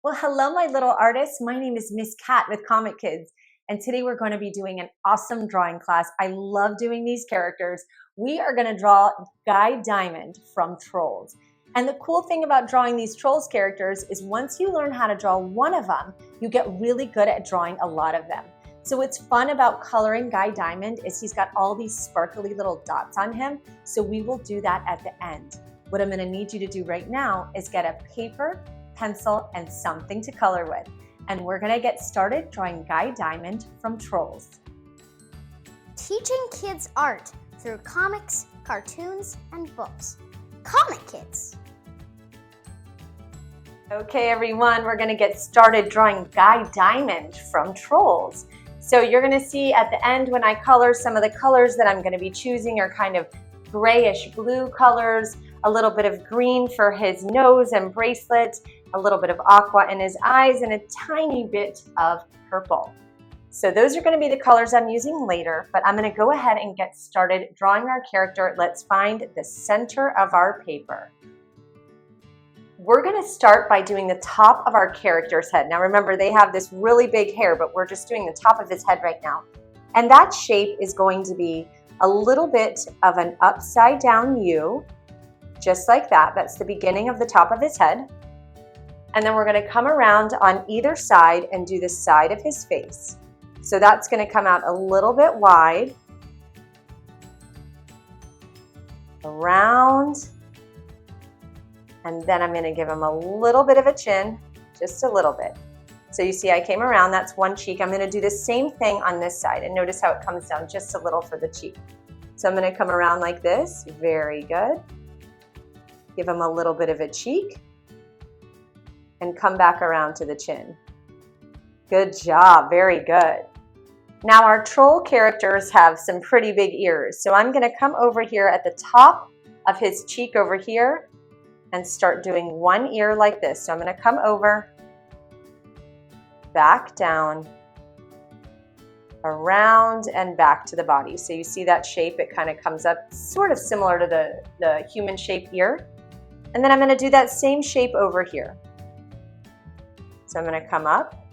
Well, hello, my little artists. My name is Miss Cat with Comic Kids, and today we're going to be doing an awesome drawing class. I love doing these characters. We are going to draw Guy Diamond from Trolls. And the cool thing about drawing these Trolls characters is once you learn how to draw one of them, you get really good at drawing a lot of them. So what's fun about coloring Guy Diamond is he's got all these sparkly little dots on him, so we will do that at the end. What I'm going to need you to do right now is get a paper, pencil, and something to color with. And we're gonna get started drawing Guy Diamond from Trolls. Teaching kids art through comics, cartoons, and books. Comic Kids. Okay, everyone, we're gonna get started drawing Guy Diamond from Trolls. So you're gonna see at the end when I color, some of the colors that I'm gonna be choosing are kind of grayish blue colors, a little bit of green for his nose and bracelet, a little bit of aqua in his eyes, and a tiny bit of purple. So those are going to be the colors I'm using later, but I'm going to go ahead and get started drawing our character. Let's find the center of our paper. We're going to start by doing the top of our character's head. Now remember, they have this really big hair, but we're just doing the top of his head right now. And that shape is going to be a little bit of an upside down U, just like that. That's the beginning of the top of his head. And then we're going to come around on either side and do the side of his face. So that's going to come out a little bit wide, around, and then I'm going to give him a little bit of a chin, just a little bit. So you see I came around, that's one cheek. I'm going to do the same thing on this side, and notice how it comes down just a little for the cheek. So I'm going to come around like this, very good. Give him a little bit of a cheek, and come back around to the chin. Good job, very good. Now our troll characters have some pretty big ears, so I'm gonna come over here at the top of his cheek over here and start doing one ear like this. So I'm gonna come over, back down, around, and back to the body. So you see that shape, it kind of comes up sort of similar to the human shaped ear. And then I'm gonna do that same shape over here. So I'm going to come up,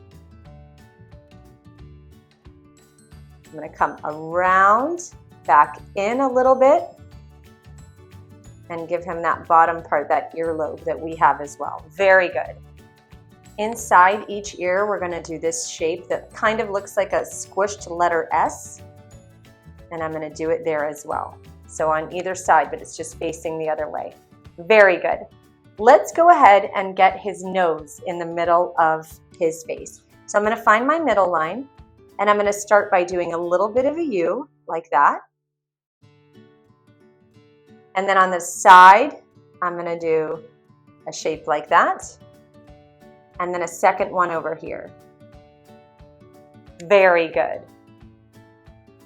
I'm going to come around, back in a little bit, and give him that bottom part, that earlobe that we have as well. Very good. Inside each ear, we're going to do this shape that kind of looks like a squished letter S, and I'm going to do it there as well. So on either side, but it's just facing the other way. Very good. Let's go ahead and get his nose in the middle of his face. So I'm going to find my middle line, and I'm going to start by doing a little bit of a U, like that. And then on the side, I'm going to do a shape like that. And then a second one over here. Very good.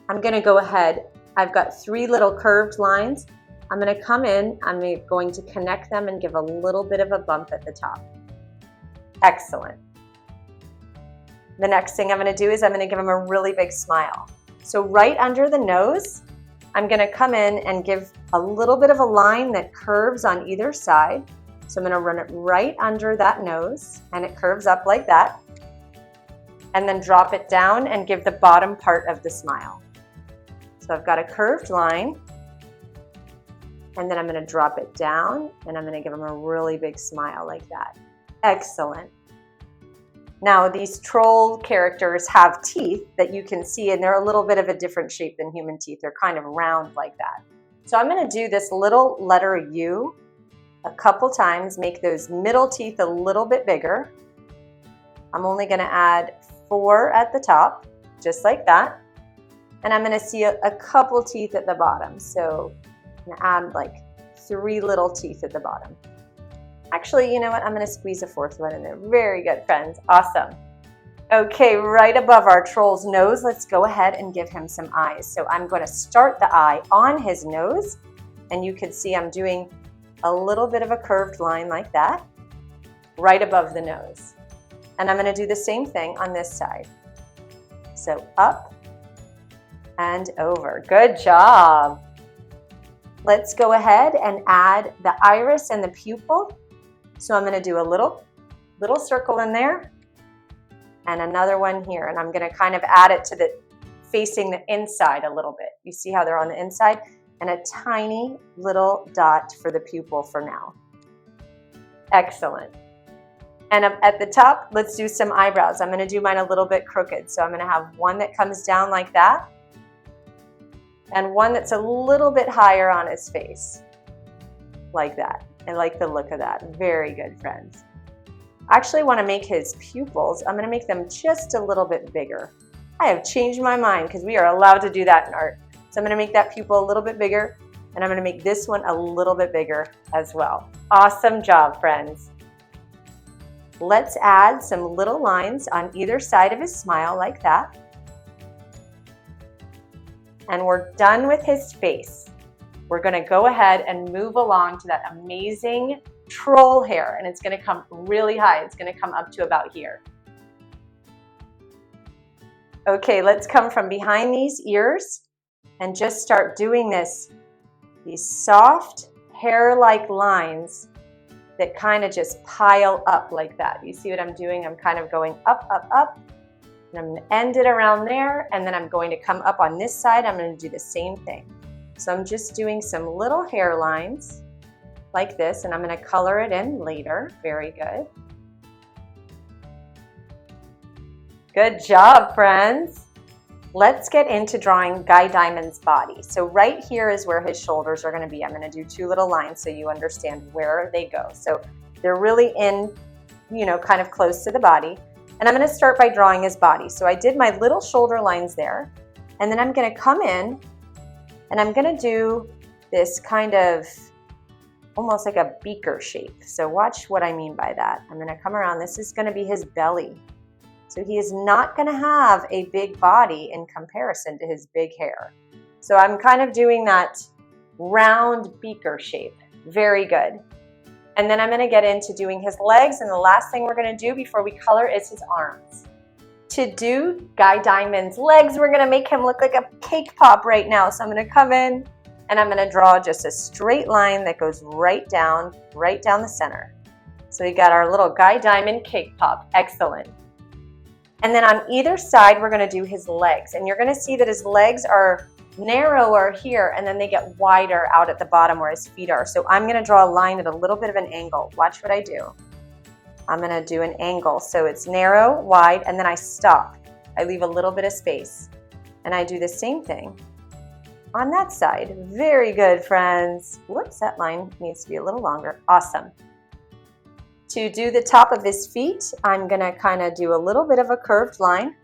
I'm going to go ahead. I've got 3 little curved lines. I'm going to come in, I'm going to connect them and give a little bit of a bump at the top. Excellent. The next thing I'm going to do is I'm going to give him a really big smile. So right under the nose, I'm going to come in and give a little bit of a line that curves on either side. So I'm going to run it right under that nose, and it curves up like that. And then drop it down and give the bottom part of the smile. So I've got a curved line. And then I'm going to drop it down, and I'm going to give him a really big smile like that. Excellent. Now these troll characters have teeth that you can see, and they're a little bit of a different shape than human teeth. They're kind of round like that. So I'm going to do this little letter U a couple times, make those middle teeth a little bit bigger. I'm only going to add 4 at the top, just like that. And I'm going to see a couple teeth at the bottom. So I'm going to add like 3 little teeth at the bottom. Actually, you know what? I'm going to squeeze a 4th one in there. Very good, friends. Awesome. Okay, right above our troll's nose, let's go ahead and give him some eyes. So I'm going to start the eye on his nose, and you can see I'm doing a little bit of a curved line like that, right above the nose. And I'm going to do the same thing on this side. So up and over. Good job. Let's go ahead and add the iris and the pupil. So I'm going to do a little little circle in there and another one here. And I'm gonna kind of add it to the facing the inside a little bit. You see how they're on the inside? And a tiny little dot for the pupil for now. Excellent. And at the top, let's do some eyebrows. I'm gonna do mine a little bit crooked. So I'm gonna have one that comes down like that and one that's a little bit higher on his face, like that. I like the look of that. Very good, friends. I actually wanna make his pupils, I'm gonna make them just a little bit bigger. I have changed my mind because we are allowed to do that in art. So I'm gonna make that pupil a little bit bigger and I'm gonna make this one a little bit bigger as well. Awesome job, friends. Let's add some little lines on either side of his smile like that. And we're done with his face. We're gonna go ahead and move along to that amazing troll hair, and it's gonna come really high. It's gonna come up to about here. Okay, let's come from behind these ears and just start doing these soft hair-like lines that kind of just pile up like that. You see what I'm doing? I'm kind of going up, up, up, and I'm gonna end it around there, and then I'm going to come up on this side. I'm gonna do the same thing. So I'm just doing some little hair lines like this, and I'm gonna color it in later. Very good. Good job, friends. Let's get into drawing Guy Diamond's body. So right here is where his shoulders are gonna be. I'm gonna do two little lines so you understand where they go. So they're really in, kind of close to the body. And I'm gonna start by drawing his body. So I did my little shoulder lines there. And then I'm gonna come in and I'm gonna do this kind of almost like a beaker shape. So watch what I mean by that. I'm gonna come around. This is gonna be his belly. So he is not gonna have a big body in comparison to his big hair. So I'm kind of doing that round beaker shape. Very good. And then I'm gonna get into doing his legs, and the last thing we're gonna do before we color is his arms. To do Guy Diamond's legs, we're gonna make him look like a cake pop right now. So I'm gonna come in and I'm gonna draw just a straight line that goes right down the center. So we got our little Guy Diamond cake pop. Excellent. And then on either side, we're gonna do his legs. And you're gonna see that his legs are narrower here, and then they get wider out at the bottom where his feet are. So I'm gonna draw a line at a little bit of an angle. Watch what I do. I'm gonna do an angle. So it's narrow, wide, and then I stop. I leave a little bit of space. And I do the same thing on that side. Very good, friends. Whoops, that line needs to be a little longer. Awesome. To do the top of his feet, I'm gonna kind of do a little bit of a curved line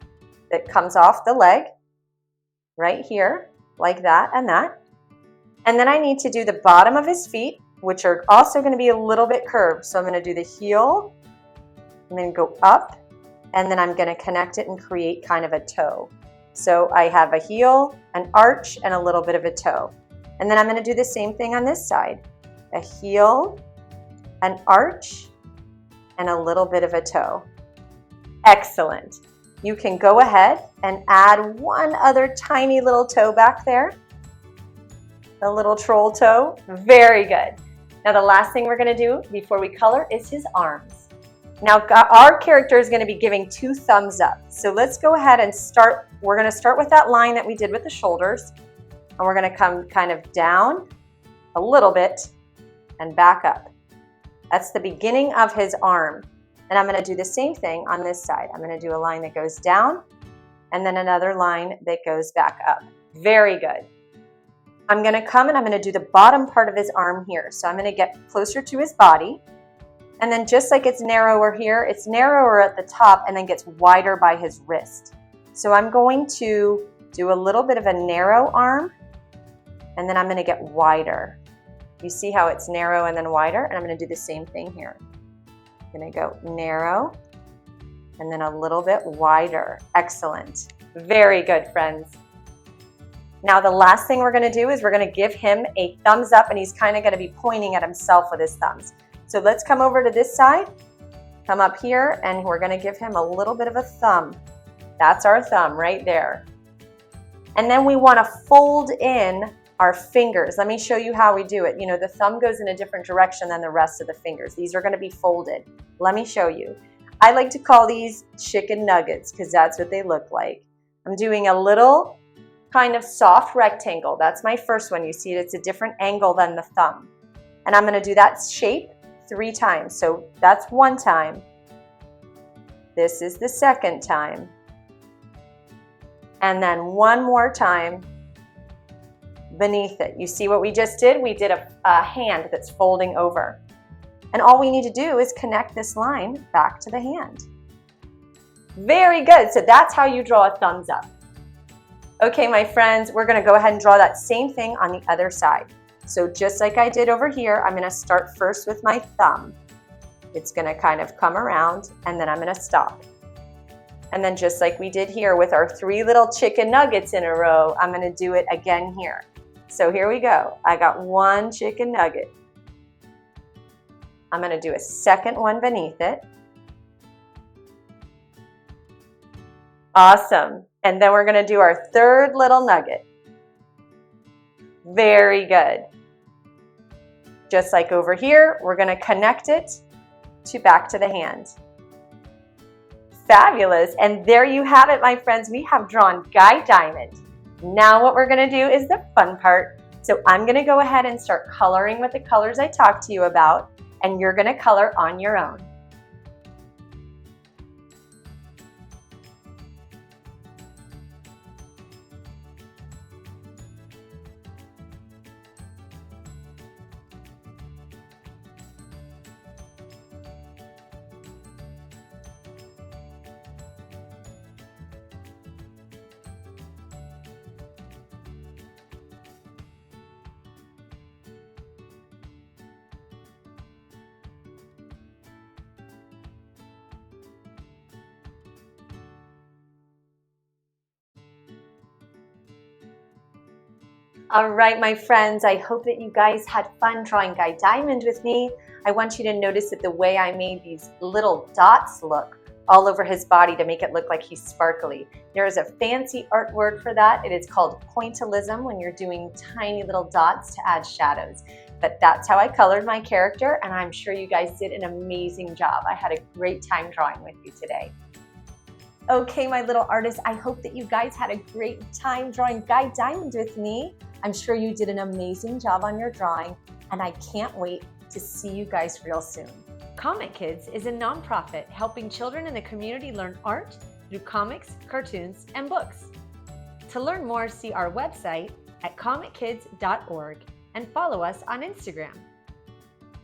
that comes off the leg right here, like that and that. And then I need to do the bottom of his feet, which are also gonna be a little bit curved. So I'm gonna do the heel and then go up, and then I'm gonna connect it and create kind of a toe. So I have a heel, an arch, and a little bit of a toe. And then I'm gonna do the same thing on this side. A heel, an arch, and a little bit of a toe. Excellent. You can go ahead and add one other tiny little toe back there. A little troll toe. Very good. Now the last thing we're gonna do before we color is his arms. Now our character is gonna be giving 2 thumbs up. So let's go ahead and start. We're gonna start with that line that we did with the shoulders, and we're gonna come kind of down a little bit and back up. That's the beginning of his arm. And I'm gonna do the same thing on this side. I'm gonna do a line that goes down and then another line that goes back up. Very good. I'm gonna come and I'm gonna do the bottom part of his arm here. So I'm gonna get closer to his body. And then just like it's narrower here, it's narrower at the top and then gets wider by his wrist. So I'm going to do a little bit of a narrow arm, and then I'm gonna get wider. You see how it's narrow and then wider? And I'm gonna do the same thing here. I'm gonna go narrow and then a little bit wider. Excellent. Very good, friends. Now the last thing we're gonna do is we're gonna give him a thumbs up, and he's kind of gonna be pointing at himself with his thumbs. So let's come over to this side, come up here, and we're gonna give him a little bit of a thumb. That's our thumb right there. And then we wanna fold in our fingers. Let me show you how we do it. You know, the thumb goes in a different direction than the rest of the fingers. These are going to be folded. Let me show you. I like to call these chicken nuggets because that's what they look like. I'm doing a little kind of soft rectangle. That's my first one. You see it's a different angle than the thumb. And I'm going to do that shape 3 times. So that's 1 time. This is the 2nd time. And then 1 more time beneath it. You see what we just did? We did a hand that's folding over. And all we need to do is connect this line back to the hand. Very good. So that's how you draw a thumbs up. Okay, my friends, we're going to go ahead and draw that same thing on the other side. So just like I did over here, I'm going to start first with my thumb. It's going to kind of come around and then I'm going to stop. And then just like we did here with our 3 little chicken nuggets in a row, I'm going to do it again here. So here we go. I got 1 chicken nugget. I'm going to do a 2nd one beneath it. Awesome. And then we're going to do our 3rd little nugget. Very good. Just like over here, we're going to connect it back to the hand. Fabulous. And there you have it, my friends. We have drawn Guy Diamond. Now what we're going to do is the fun part. So I'm going to go ahead and start coloring with the colors I talked to you about, and you're going to color on your own. All right, my friends, I hope that you guys had fun drawing Guy Diamond with me. I want you to notice that the way I made these little dots look all over his body to make it look like he's sparkly. There is a fancy art word for that. It is called pointillism, when you're doing tiny little dots to add shadows. But that's how I colored my character, and I'm sure you guys did an amazing job. I had a great time drawing with you today. Okay, my little artists, I hope that you guys had a great time drawing Guy Diamond with me. I'm sure you did an amazing job on your drawing, and I can't wait to see you guys real soon. Comic Kids is a nonprofit helping children in the community learn art through comics, cartoons, and books. To learn more, see our website at comickids.org and follow us on Instagram.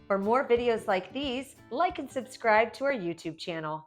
For more videos like these, like and subscribe to our YouTube channel.